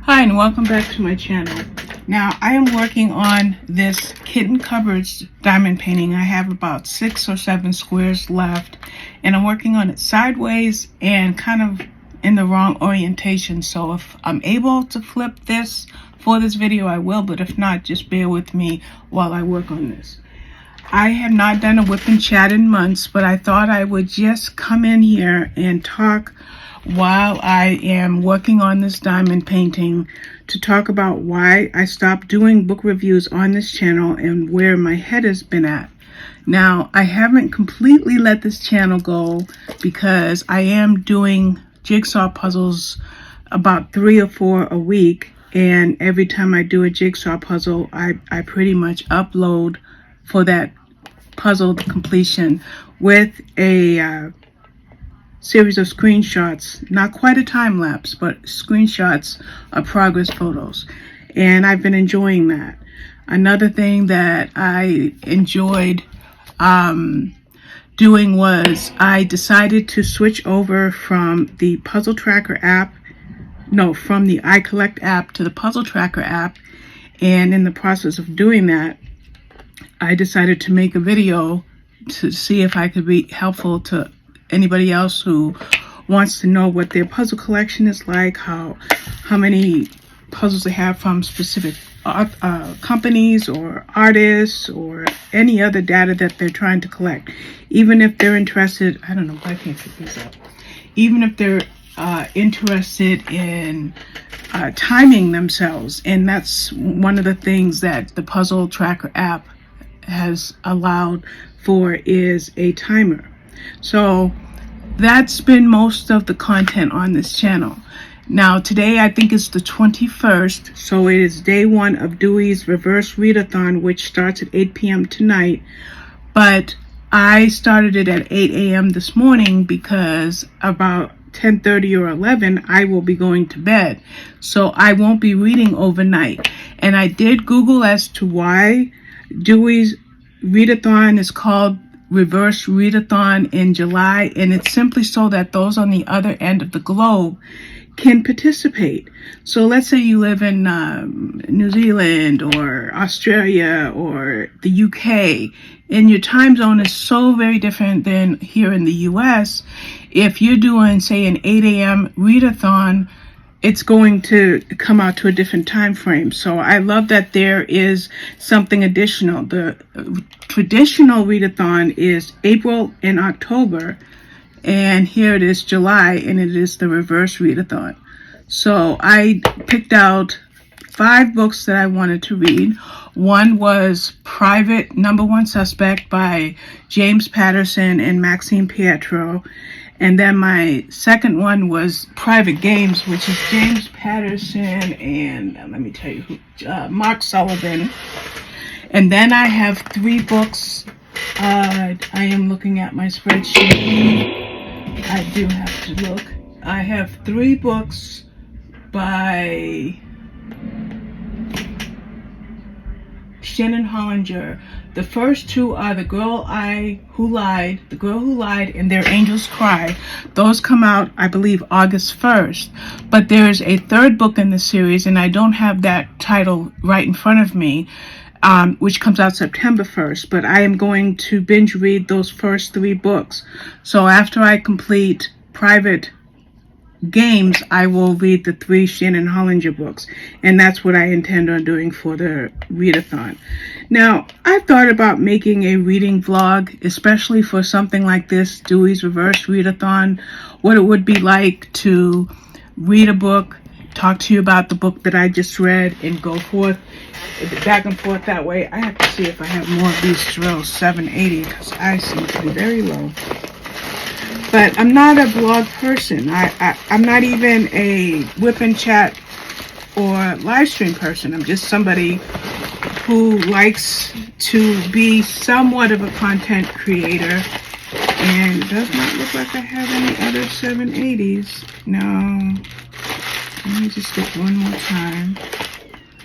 Hi and welcome back to my channel. Now I am working on this kitten cupboards diamond painting. I have about 6 or 7 squares left and I'm working on it sideways and kind of in the wrong orientation. So if I'm able to flip this for this video I will, but if not, just bear with me while I work on this. I have not done a whip and chat in months, but I thought I would just come in here and talk while I am working on this diamond painting to talk about why I stopped doing book reviews on this channel and where my head has been at. Now, I haven't completely let this channel go because I am doing jigsaw puzzles about 3 or 4 a week, and every time I do a jigsaw puzzle, I pretty much upload for that puzzle completion with a series of screenshots, not quite a time lapse, but screenshots of progress photos, and I've been enjoying that. Another thing that I enjoyed doing was I decided to switch over from the puzzle tracker app, from the iCollect app to the puzzle tracker app, and in the process of doing that I decided to make a video to see if I could be helpful to anybody else who wants to know what their puzzle collection is like, how many puzzles they have from specific companies or artists or any other data that they're trying to collect. Even if they're interested, I don't know, I can't pick these up. Even if they're interested in timing themselves, and that's one of the things that the puzzle tracker app has allowed for is a timer. So that's been most of the content on this channel. Now today I think it's the 21st, so it is day 1 of Dewey's reverse readathon, which starts at 8 p.m. tonight, but I started it at 8 a.m. this morning because about 10:30 or 11 I will be going to bed, so I won't be reading overnight. And I did Google as to why Dewey's readathon is called reverse readathon in July, and it's simply so that those on the other end of the globe can participate. So let's say you live in New Zealand or Australia or the UK, and your time zone is so very different than here in the US. If you're doing, say, an 8 a.m. readathon, it's going to come out to a different time frame. So I love that there is something additional. The traditional readathon is April and October, and here it is July, and it is the reverse readathon. So I picked out 5 books that I wanted to read. One was Private #1 Suspect by James Patterson and Maxine Pietro. And then my second one was Private Games, which is James Patterson and let me tell you who, Mark Sullivan. And then I have 3 books. I am looking at my spreadsheet. I do have to look. I have 3 books by Shannon Hollinger. The first 2 are The Girl Who Lied, and Their Angels Cry. Those come out, I believe, August 1st. But there's a 3rd book in the series, and I don't have that title right in front of me, which comes out September 1st. But I am going to binge read those first 3 books. So after I complete Private Games, I will read the 3 Shannon Hollinger books, and that's what I intend on doing for the readathon. Now, I've thought about making a reading vlog, especially for something like this, Dewey's reverse readathon, what it would be like to read a book, talk to you about the book that I just read, and go forth back and forth that way. I have to see if I have more of these drills 780 because I seem to be very low. But I'm not a blog person. I'm not even a whip and chat or live stream person. I'm just somebody who likes to be somewhat of a content creator. And it does not look like I have any other 780s. No. Let me just look one more time.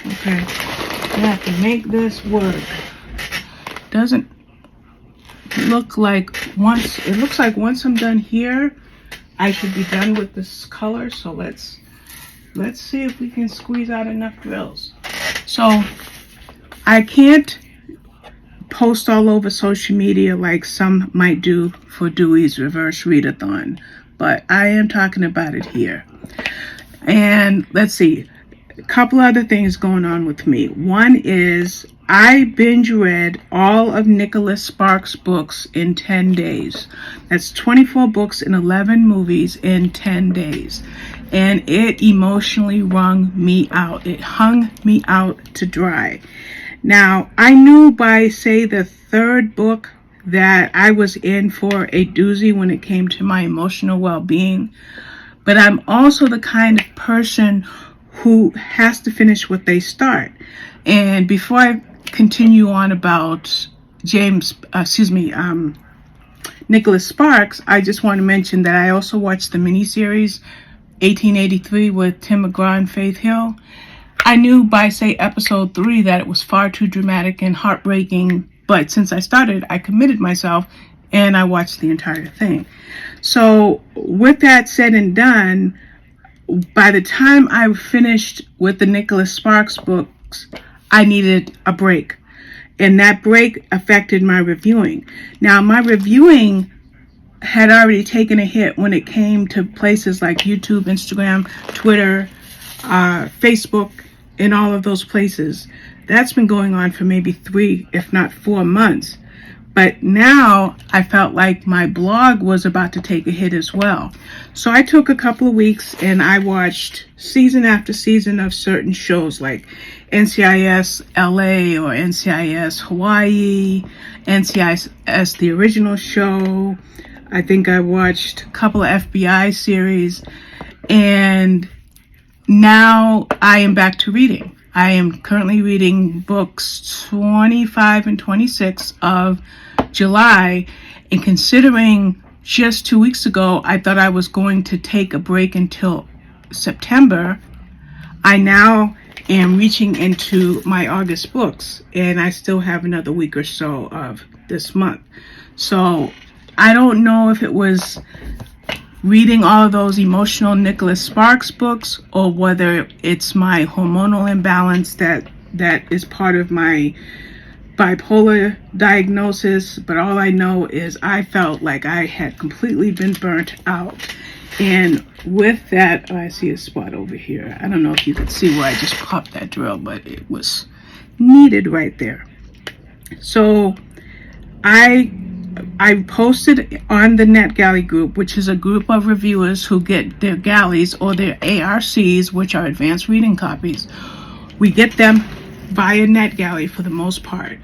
Okay. I have to make this work. Doesn't look like it looks like once I'm done here I should be done with this color. So let's let's see if we can squeeze out enough drills. So I can't post all over social media like some might do for Dewey's reverse readathon, but I am talking about it here. And let's see, a couple other things going on with me. One is I binge read all of Nicholas Sparks' books in 10 days. That's 24 books and 11 movies in 10 days. And it emotionally wrung me out. It hung me out to dry. Now, I knew by, say, the third book that I was in for a doozy when it came to my emotional well-being. But I'm also the kind of person who has to finish what they start. And before I continue on about Nicholas Sparks, I just want to mention that I also watched the miniseries 1883 with Tim McGraw and Faith Hill. I knew by, say, episode 3 that it was far too dramatic and heartbreaking, but since I started, I committed myself and I watched the entire thing. So with that said and done, by the time I finished with the Nicholas Sparks books, I needed a break. And that break affected my reviewing. Now, my reviewing had already taken a hit when it came to places like YouTube, Instagram, Twitter, Facebook, and all of those places. That's been going on for maybe 3, if not 4 months. But now I felt like my blog was about to take a hit as well. So I took a couple of weeks and I watched season after season of certain shows like NCIS LA or NCIS Hawaii, NCIS the original show. I think I watched a couple of FBI series, and now I am back to reading. I am currently reading books 25 and 26 of July, and considering just 2 weeks ago I thought I was going to take a break until September, I now am reaching into my August books, and I still have another week or so of this month. So I don't know if it was reading all of those emotional Nicholas Sparks books or whether it's my hormonal imbalance that is part of my bipolar diagnosis, but all I know is I felt like I had completely been burnt out. And with that, I see a spot over here. I don't know if you could see where I just popped that drill, but it was needed right there. So I posted on the NetGalley group, which is a group of reviewers who get their galleys or their ARCs, which are advanced reading copies. We get them via NetGalley for the most part,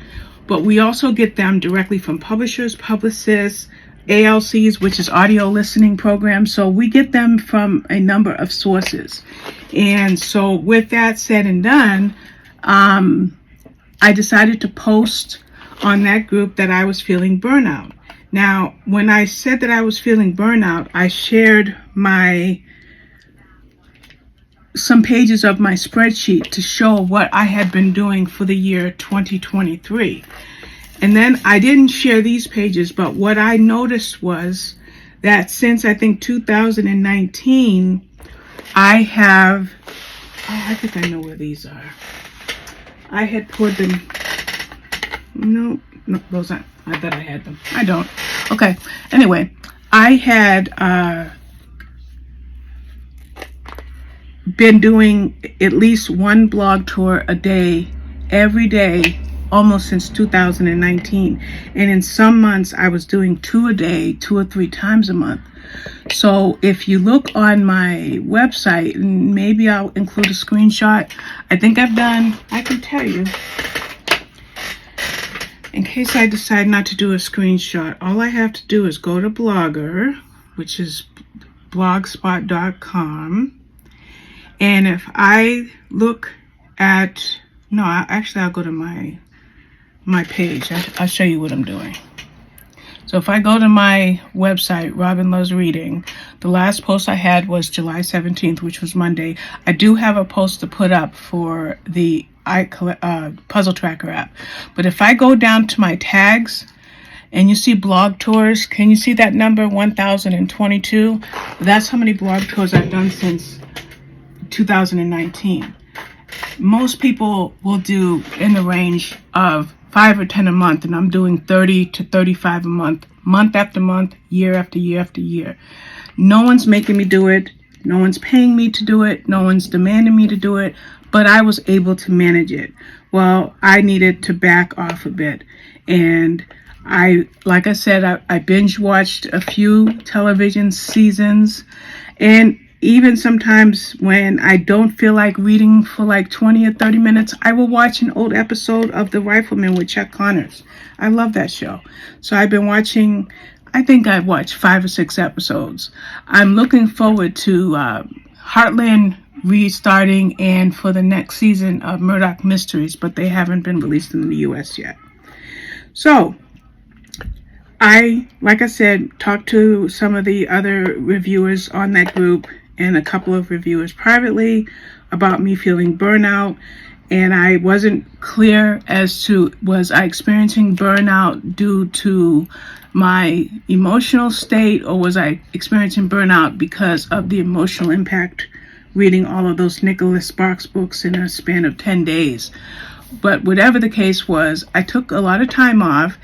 but we also get them directly from publishers, publicists, ALCs, which is audio listening programs. So we get them from a number of sources. And so with that said and done, I decided to post on that group that I was feeling burnout. Now, when I said that I was feeling burnout, I shared some pages of my spreadsheet to show what I had been doing for the year 2023. And then I didn't share these pages, but what I noticed was that since I think 2019, I think I know where these are. I had put them, no, those aren't, I bet I had them. I don't. Okay, anyway, I had been doing at least one blog tour a day, every day, almost since 2019. And in some months, I was doing 2 a day, 2 or 3 times a month. So if you look on my website, and maybe I'll include a screenshot. I think I can tell you, in case I decide not to do a screenshot, all I have to do is go to Blogger, which is blogspot.com. And if I look at, I'll go to my page. I'll show you what I'm doing. So if I go to my website, Robin Loves Reading, the last post I had was July 17th, which was Monday. I do have a post to put up for the Puzzle Tracker app. But if I go down to my tags and you see blog tours, can you see that number 1022? That's how many blog tours I've done since 2019. Most people will do in the range of 5 or 10 a month, and I'm doing 30 to 35 a month, month after month, year after year after year. No one's making me do it. No one's paying me to do it. No one's demanding me to do it, but I was able to manage it. Well, I needed to back off a bit. And like I said, I binge watched a few television seasons, and even sometimes when I don't feel like reading for like 20 or 30 minutes, I will watch an old episode of The Rifleman with Chuck Connors. I love that show. So I've been watching, I think I've watched 5 or 6 episodes. I'm looking forward to Heartland restarting and for the next season of Murdoch Mysteries, but they haven't been released in the US yet. So like I said, talked to some of the other reviewers on that group and a couple of reviewers privately about me feeling burnout, and I wasn't clear as to was I experiencing burnout due to my emotional state, or was I experiencing burnout because of the emotional impact reading all of those Nicholas Sparks books in a span of 10 days. But whatever the case was, I took a lot of time off,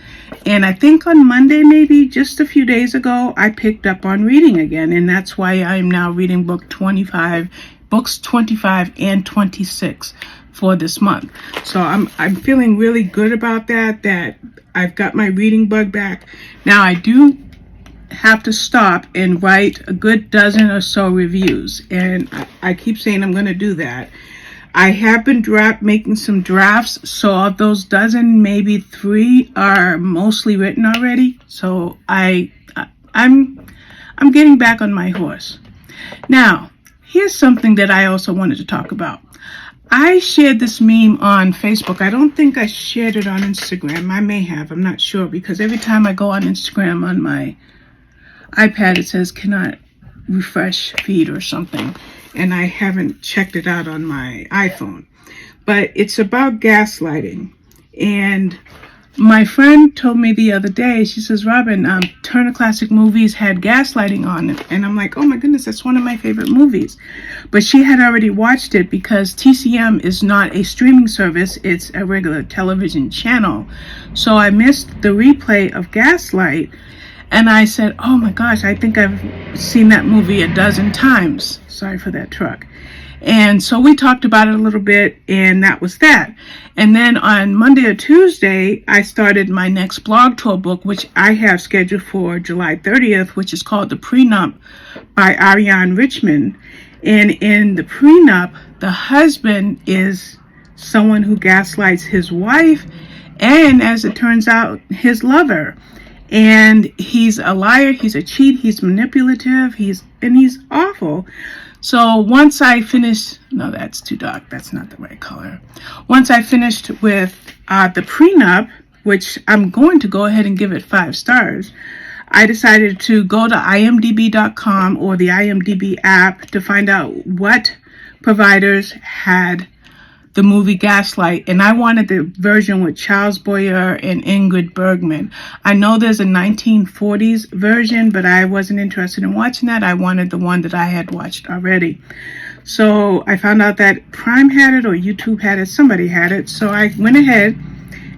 and I think on Monday, maybe just a few days ago, I picked up on reading again, and that's why I'm now reading books 25 and 26 for this month. So I'm feeling really good about that I've got my reading bug back. Now I do have to stop and write a good dozen or so reviews, and I keep saying I'm going to do that. I have been making some drafts, so of those dozen, maybe 3 are mostly written already. So I'm getting back on my horse. Now, here's something that I also wanted to talk about. I shared this meme on Facebook. I don't think I shared it on Instagram. I may have, I'm not sure, because every time I go on Instagram on my iPad, it says cannot refresh feed or something, and I haven't checked it out on my iPhone. But it's about gaslighting, and my friend told me the other day, she says, Robin, Turner Classic Movies had Gaslighting on it, and I'm like, oh my goodness, that's one of my favorite movies. But she had already watched it because TCM is not a streaming service, it's a regular television channel. So I missed the replay of Gaslight, and I said, oh my gosh, I think I've seen that movie a dozen times. Sorry for that truck. And so we talked about it a little bit, and that was that. And then on Monday or Tuesday, I started my next blog tour book, which I have scheduled for July 30th, which is called The Prenup by Ariane Richmond. And in The Prenup, the husband is someone who gaslights his wife, and as it turns out, his lover. And he's a liar, he's a cheat, he's manipulative, he's awful. So once I finished, no, that's too dark, that's not the right color. Once I finished with The Prenup, which I'm going to go ahead and give it 5 stars, I decided to go to imdb.com or the IMDb app to find out what providers had the movie Gaslight, and I wanted the version with Charles Boyer and Ingrid Bergman. I know there's a 1940s version, but I wasn't interested in watching that. I wanted the one that I had watched already. So I found out that Prime had it or YouTube had it, somebody had it. So I went ahead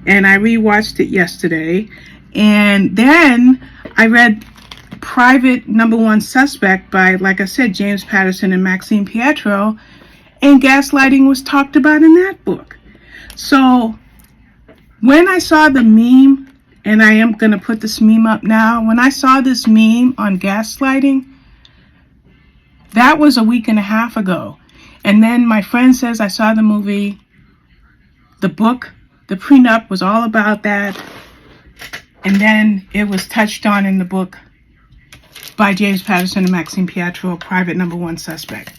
and I rewatched it yesterday, and then I read Private Number One Suspect by, like I said, James Patterson and Maxine Pietro, and gaslighting was talked about in that book. So when I saw the meme, and I am going to put this meme up now, when I saw this meme on gaslighting, that was a week and a half ago. And then my friend says, I saw the movie, the book, The Prenup was all about that. And then it was touched on in the book by James Patterson and Maxine Pietro, Private Number One Suspect.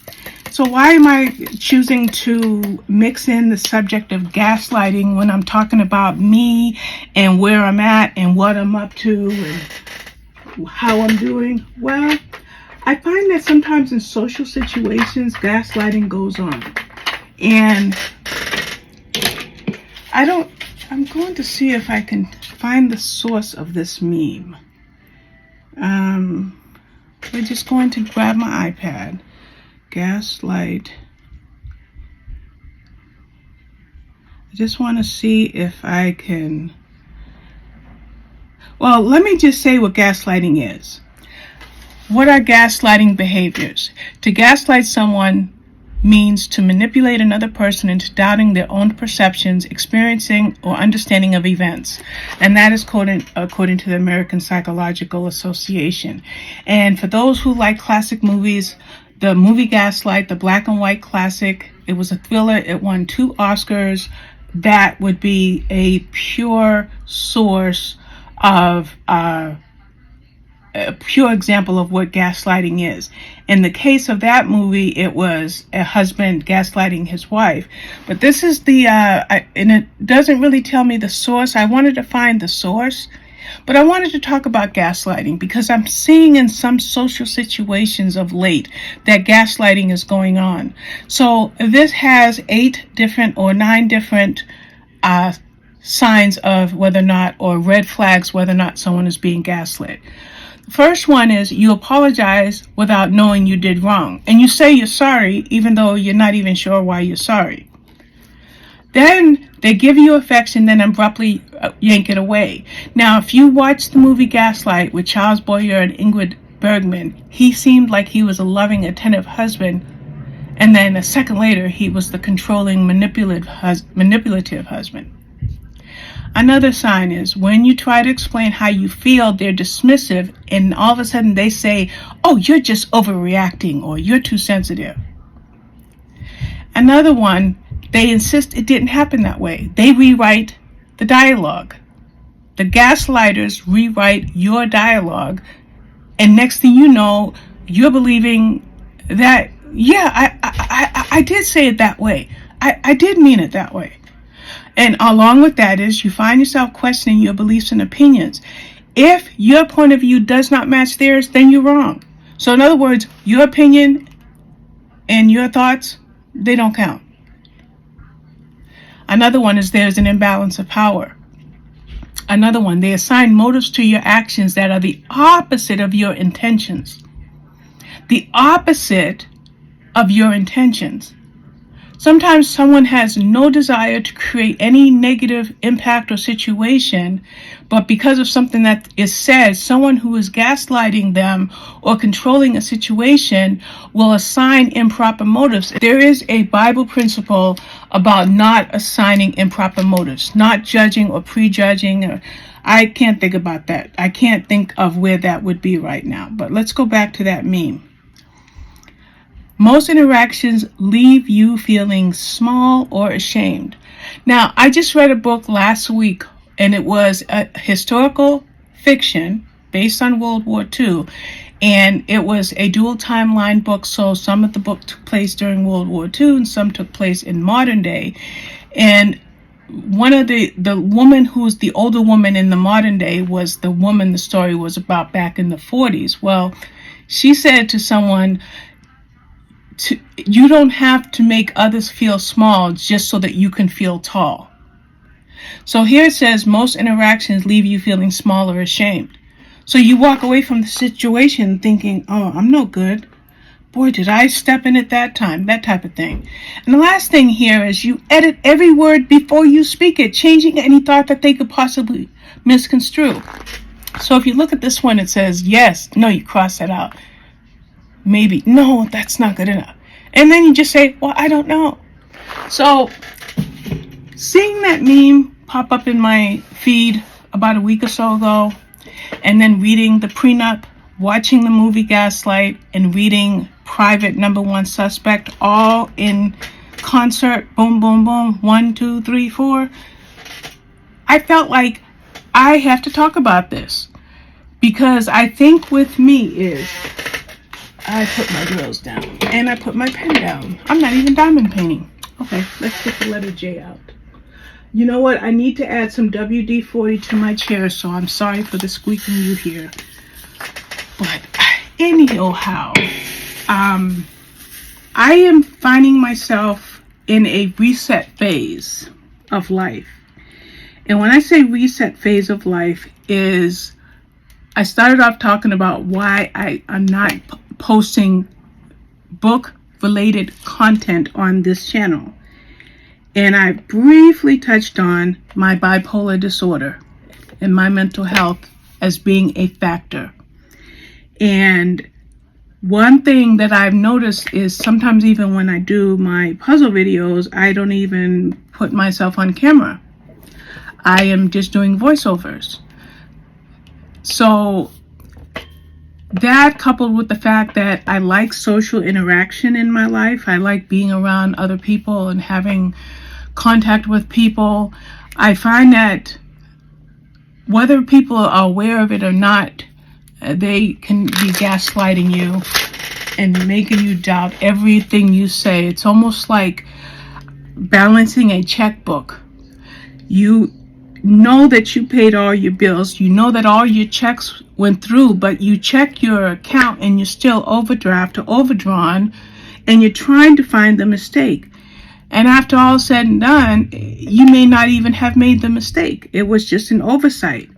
So why am I choosing to mix in the subject of gaslighting when I'm talking about me and where I'm at and what I'm up to and how I'm doing? Well, I find that sometimes in social situations, gaslighting goes on. And I'm going to see if I can find the source of this meme. We're just going to grab my iPad. Gaslight I just want to see if I can. Well, let me just say what gaslighting is. What are gaslighting behaviors? To gaslight someone means to manipulate another person into doubting their own perceptions, experiencing, or understanding of events. And that is according to the American Psychological Association. And for those who like classic movies, the movie Gaslight, the black and white classic, it was a thriller. It won 2 Oscars. That would be a pure source of a pure example of what gaslighting is. In the case of that movie, it was a husband gaslighting his wife. But this is and it doesn't really tell me the source. I wanted to find the source, but I wanted to talk about gaslighting because I'm seeing in some social situations of late that gaslighting is going on. So this has 8 different or 9 different signs of whether or not, or red flags whether or not someone is being gaslit. The first one is you apologize without knowing you did wrong. And you say you're sorry even though you're not even sure why you're sorry. Then they give you affection, then abruptly yank it away. Now, if you watch the movie Gaslight with Charles Boyer and Ingrid Bergman, he seemed like he was a loving, attentive husband. And then a second later, he was the controlling, manipulative husband. Another sign is when you try to explain how you feel, they're dismissive, and all of a sudden they say, oh, you're just overreacting, or you're too sensitive. Another one, they insist it didn't happen that way. They rewrite the dialogue. The gaslighters rewrite your dialogue, and next thing you know, you're believing that, yeah, I did say it that way. I did mean it that way. And along with that is you find yourself questioning your beliefs and opinions. If your point of view does not match theirs, then you're wrong. So in other words, your opinion and your thoughts, they don't count. Another one is there's an imbalance of power. Another one, they assign motives to your actions that are the opposite of your intentions. The opposite of your intentions. Sometimes someone has no desire to create any negative impact or situation, but because of something that is said, someone who is gaslighting them or controlling a situation will assign improper motives. There is a Bible principle about not assigning improper motives, not judging or prejudging. I can't think about that. I can't think of where that would be right now. But let's go back to that meme. Most interactions leave you feeling small or ashamed. Now, I just read a book last week, and it was a historical fiction based on World War II, and it was a dual timeline book, so some of the book took place during World War II and some took place in modern day. And one of the woman who's the older woman in the modern day was the woman the story was about back in the 40s. Well, she said to someone, you don't have to make others feel small just so that you can feel tall. So here it says most interactions leave you feeling small or ashamed. So you walk away from the situation thinking, oh, I'm no good. Boy, did I step in at that time, that type of thing. And the last thing here is you edit every word before you speak it, changing any thought that they could possibly misconstrue. So if you look at this one, it says, yes, no, you cross that out. Maybe, no, that's not good enough. And then you just say, well, I don't know. So seeing that meme pop up in my feed about a week or so ago, and then reading The Prenup, watching the movie Gaslight, and reading Private Number One Suspect, all in concert, boom, boom, boom, 1, 2, 3, 4. I felt like I have to talk about this because I think with me is I put my drills down and I put my pen down. I'm not even diamond painting. Okay, let's get the letter J out. You know what? I need to add some WD-40 to my chair, so I'm sorry for the squeaking you hear. But anyhow, I am finding myself in a reset phase of life. And when I say reset phase of life is, I started off talking about why I'm not posting book-related content on this channel. And I briefly touched on my bipolar disorder and my mental health as being a factor. And one thing that I've noticed is sometimes even when I do my puzzle videos, I don't even put myself on camera. I am just doing voiceovers. So that, coupled with the fact that I like social interaction in my life, I like being around other people and having contact with people, I find that whether people are aware of it or not, they can be gaslighting you and making you doubt everything you say. It's almost like balancing a checkbook. You know that you paid all your bills, you know that all your checks went through, but you check your account and you're still overdraft or overdrawn, and you're trying to find the mistake. And after all said and done, you may not even have made the mistake. It was just an oversight.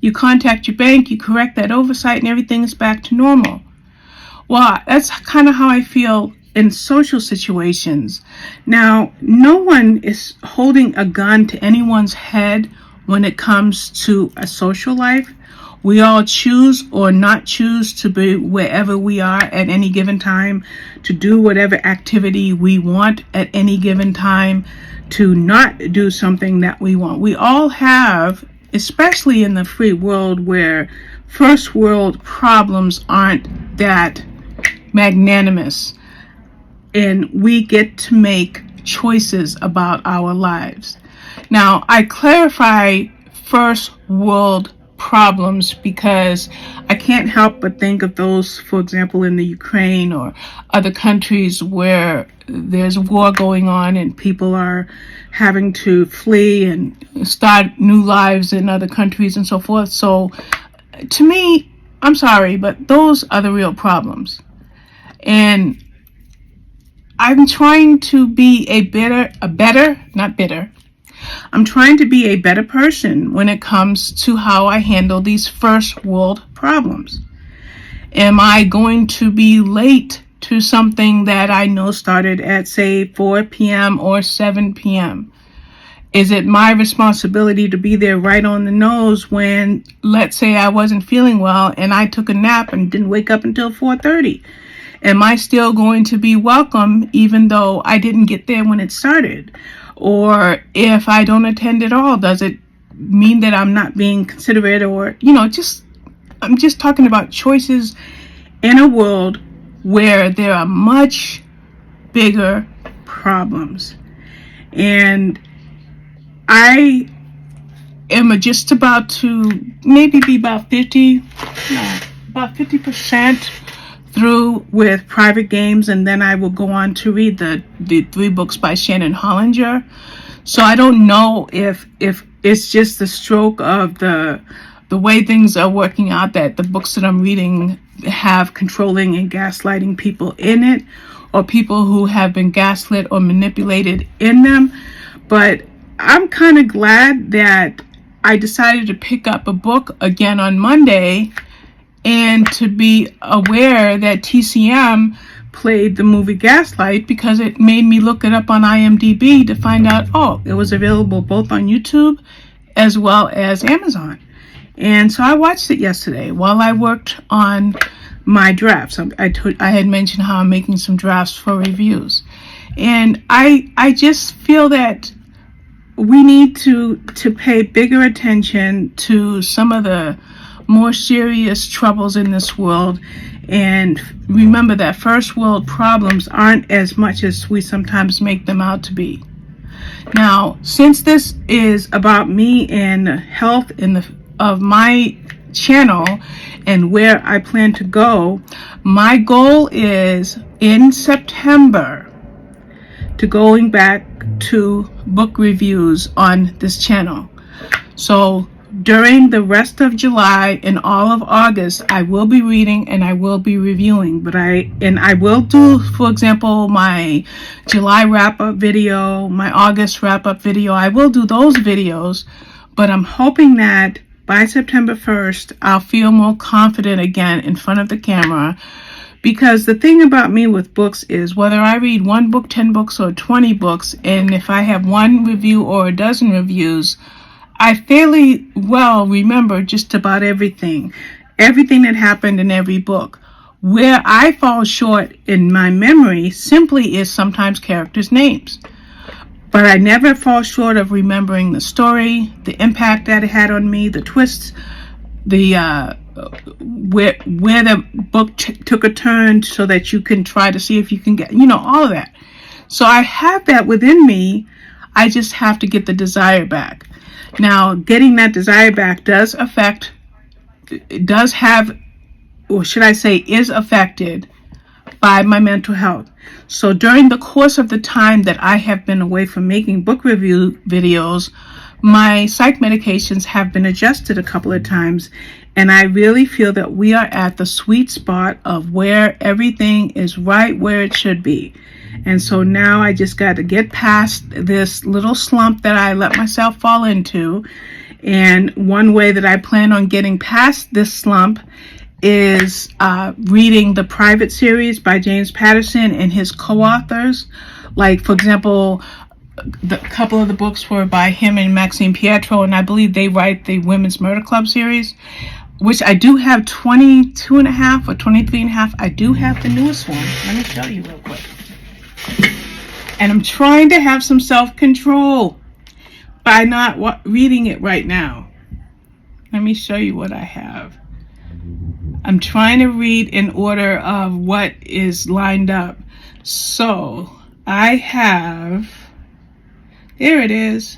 You contact your bank, you correct that oversight, and everything is back to normal. Well, that's kind of how I feel in social situations. Now, no one is holding a gun to anyone's head when it comes to a social life. We all choose or not choose to be wherever we are at any given time, to do whatever activity we want at any given time, to not do something that we want. We all have, especially in the free world where first world problems aren't that magnanimous, and we get to make choices about our lives. Now, I clarify first world problems because I can't help but think of those, for example, in the Ukraine or other countries where there's war going on and people are having to flee and start new lives in other countries and so forth. So to me, I'm sorry, but those are the real problems. And I'm trying to be I'm trying to be a better person when it comes to how I handle these first world problems. Am I going to be late to something that I know started at, say, 4 p.m. or 7 p.m.? Is it my responsibility to be there right on the nose when, let's say, I wasn't feeling well and I took a nap and didn't wake up until 4:30? Am I still going to be welcome even though I didn't get there when it started? Or if I don't attend at all, does it mean that I'm not being considerate? Or, I'm just talking about choices in a world where there are much bigger problems. And I am just about to maybe be about 50% through with private games, and then I will go on to read the 3 books by Shannon Hollinger. So I don't know if it's just the stroke of the way things are working out, that the books that I'm reading have controlling and gaslighting people in it, or people who have been gaslit or manipulated in them. But I'm kind of glad that I decided to pick up a book again on Monday, and to be aware that TCM played the movie Gaslight, because it made me look it up on IMDb to find out, it was available both on YouTube as well as Amazon. And so I watched it yesterday while I worked on my drafts. I had mentioned how I'm making some drafts for reviews. And I just feel that we need to pay bigger attention to some of the more serious troubles in this world, and remember that first world problems aren't as much as we sometimes make them out to be. Now, since this is about me and health of my channel and where I plan to go, my goal is in September to going back to book reviews on this channel. So during the rest of July and all of August, I will be reading and I will be reviewing. But I will do, for example, my July wrap-up video, my August wrap-up video. I will do those videos, but I'm hoping that by September 1st, I'll feel more confident again in front of the camera, Because the thing about me with books is whether I read one book, 10 books, or 20 books, and if I have one review or a dozen reviews, I fairly well remember just about everything that happened in every book. Where I fall short in my memory simply is sometimes characters' names. But I never fall short of remembering the story, the impact that it had on me, the twists, the where the book took a turn, so that you can try to see if you can get, all of that. So I have that within me. I just have to get the desire back. Now, getting that desire back is affected by my mental health. So during the course of the time that I have been away from making book review videos, my psych medications have been adjusted a couple of times, and I really feel that we are at the sweet spot of where everything is right where it should be. And so now I just got to get past this little slump that I let myself fall into. And one way that I plan on getting past this slump is reading the Private series by James Patterson and his co-authors. Like, for example, a couple of the books were by him and Maxine Pietro, and I believe they write the Women's Murder Club series, which I do have 22 and a half or 23 and a half. I do have the newest one. Let me show you real quick. And I'm trying to have some self-control by not reading it right now. Let me show you what I have. I'm trying to read in order of what is lined up. So I have, there it is,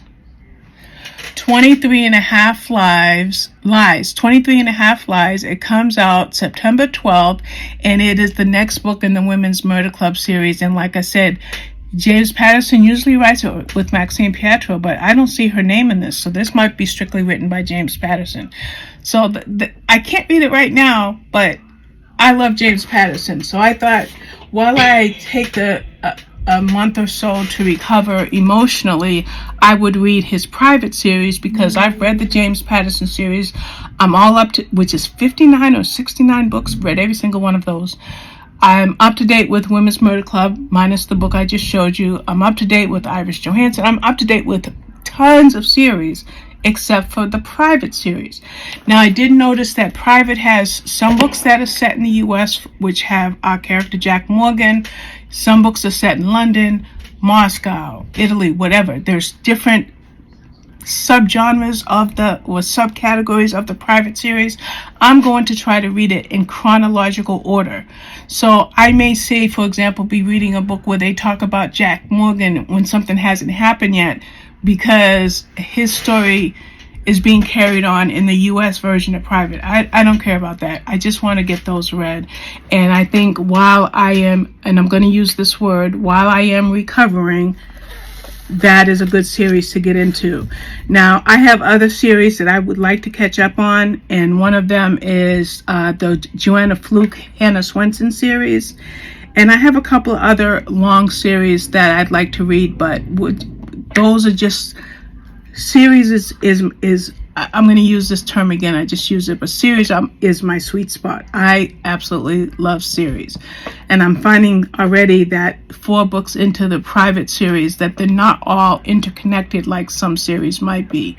23 and a half lies, 23 and a half lies. It comes out September 12th, and it is the next book in the Women's Murder Club series. And like I said, James Patterson usually writes it with Maxine Pietro, but I don't see her name in this, so this might be strictly written by James Patterson. So I can't read it right now, but I love James Patterson. So I thought, while I take a month or so to recover emotionally, I would read his Private series, because I've read the James Patterson series. I'm all up to, which is 59 or 69 books, read every single one of those. I'm up to date with Women's Murder Club, minus the book I just showed you. I'm up to date with Iris Johansen. I'm up to date with tons of series, except for the Private series. Now, I did notice that Private has some books that are set in the U.S., which have our character Jack Morgan. Some books are set in London, Moscow, Italy, whatever. There's different subgenres or subcategories of the Private series. I'm going to try to read it in chronological order. So I may say, for example, be reading a book where they talk about Jack Morgan when something hasn't happened yet, because his story is being carried on in the U.S. version of Private. I don't care about that. I just want to get those read. And I think while I am, and I'm going to use this word, while I am recovering, that is a good series to get into. Now, I have other series that I would like to catch up on, and one of them is the Joanna Fluke, Hannah Swenson series. And I have a couple of other long series that I'd like to read, but those are just series I'm going to use this term again. I just use it, but series is my sweet spot. I absolutely love series. And I'm finding already that 4 books into the Private series that they're not all interconnected like some series might be.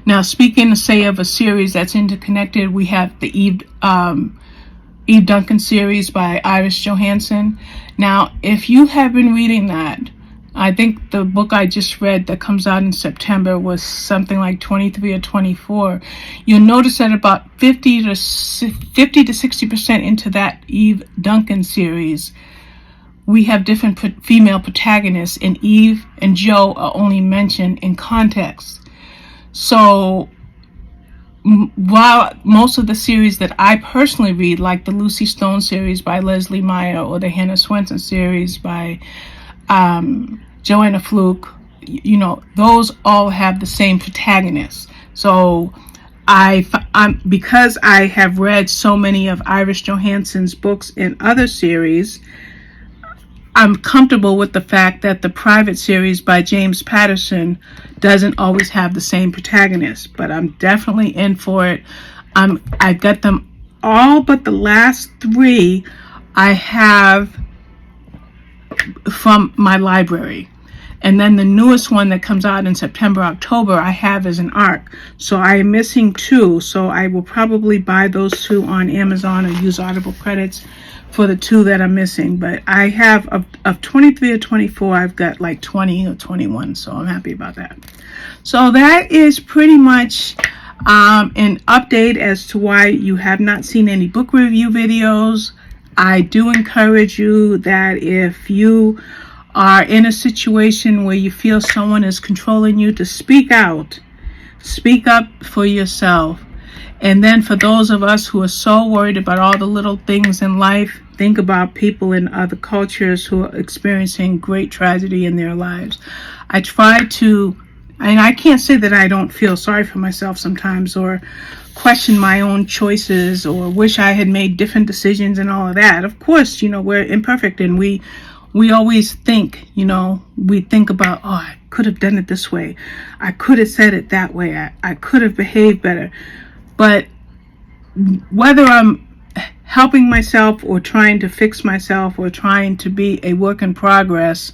Now, speaking, say, of a series that's interconnected, we have the Eve Duncan series by Iris Johansen. Now, if you have been reading that, I think the book I just read that comes out in September was something like 23 or 24. You'll notice that about 50 to 60% into that Eve Duncan series, we have different female protagonists, and Eve and Jo are only mentioned in context. So while most of the series that I personally read, like the Lucy Stone series by Leslie Meyer or the Hannah Swenson series by Joanna Fluke, those all have the same protagonists. So I'm because I have read so many of Iris Johansen's books in other series, I'm comfortable with the fact that the Private series by James Patterson doesn't always have the same protagonist, but I'm definitely in for it. I've got them all but the last 3 I have from my library. And then the newest one that comes out in September, October, I have as an ARC. So I am missing 2. So I will probably buy those 2 on Amazon or use Audible credits for the 2 that I'm missing. But I have, of 23 or 24, I've got like 20 or 21. So I'm happy about that. So that is pretty much an update as to why you have not seen any book review videos. I do encourage you that if you are in a situation where you feel someone is controlling you, to speak out. Speak up for yourself. And then for those of us who are so worried about all the little things in life, think about people in other cultures who are experiencing great tragedy in their lives. I try to, and I can't say that I don't feel sorry for myself sometimes or question my own choices or wish I had made different decisions and all of that. Of course, we're imperfect, and we always think, we think about, oh, I could have done it this way. I could have said it that way. I could have behaved better. But whether I'm helping myself or trying to fix myself or trying to be a work in progress,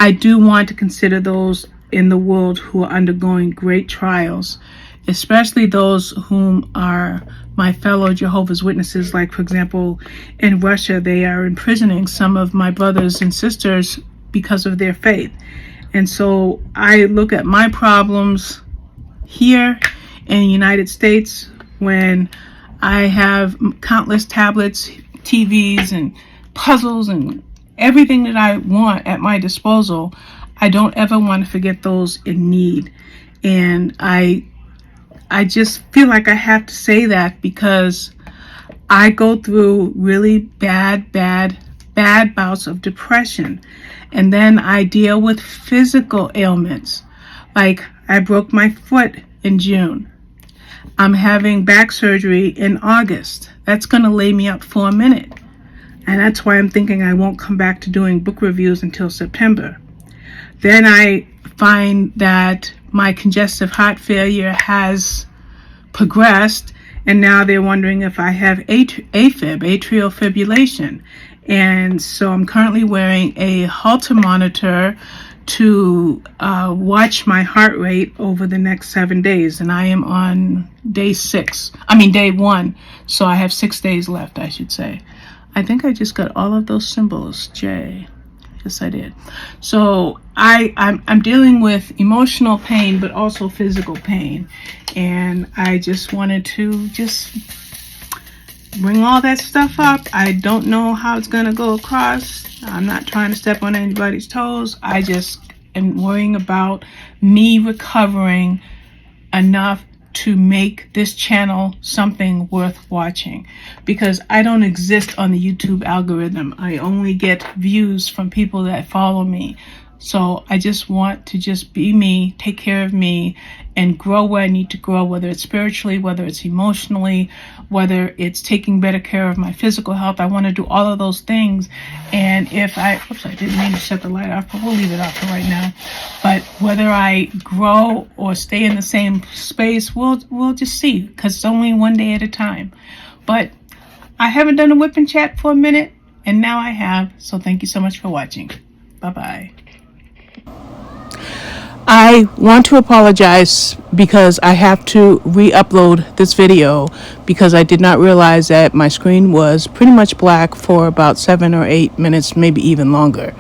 I do want to consider those in the world who are undergoing great trials, especially those whom are my fellow Jehovah's Witnesses. Like, for example, in Russia, they are imprisoning some of my brothers and sisters because of their faith. And so I look at my problems here in the United States when I have countless tablets, TVs, and puzzles, and everything that I want at my disposal. I don't ever want to forget those in need. And I just feel like I have to say that because I go through really bad bouts of depression. And then I deal with physical ailments. Like, I broke my foot in June. I'm having back surgery in August. That's going to lay me up for a minute. And that's why I'm thinking I won't come back to doing book reviews until September. Then I find that my congestive heart failure has progressed, and now they're wondering if I have AFib, atrial fibrillation. And so I'm currently wearing a Holter monitor to watch my heart rate over the next 7 days. And I am on day 1. So I have 6 days left, I should say. I think I just got all of those symbols, J. Yes, I did. So I'm dealing with emotional pain, but also physical pain. And I just wanted to bring all that stuff up. I don't know how it's going to go across. I'm not trying to step on anybody's toes. I just am worrying about me recovering enough to make this channel something worth watching, because I don't exist on the YouTube algorithm. I only get views from people that follow me. So I just want to be me, take care of me, and grow where I need to grow, whether it's spiritually, whether it's emotionally, whether it's taking better care of my physical health. I want to do all of those things. And if I didn't mean to shut the light off, but we'll leave it off for right now. But whether I grow or stay in the same space, we'll just see, because it's only one day at a time. But I haven't done a whip and chat for a minute, and now I have. So thank you so much for watching. Bye-bye. I want to apologize because I have to re-upload this video because I did not realize that my screen was pretty much black for about 7 or 8 minutes, maybe even longer.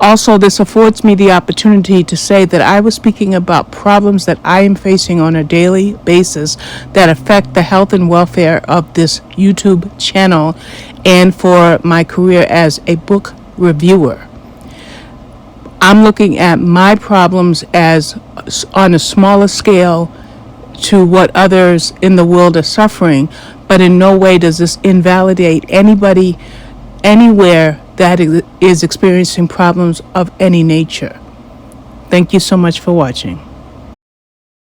Also, this affords me the opportunity to say that I was speaking about problems that I am facing on a daily basis that affect the health and welfare of this YouTube channel and for my career as a book reviewer. I'm looking at my problems as on a smaller scale to what others in the world are suffering, but in no way does this invalidate anybody anywhere that is experiencing problems of any nature. Thank you so much for watching.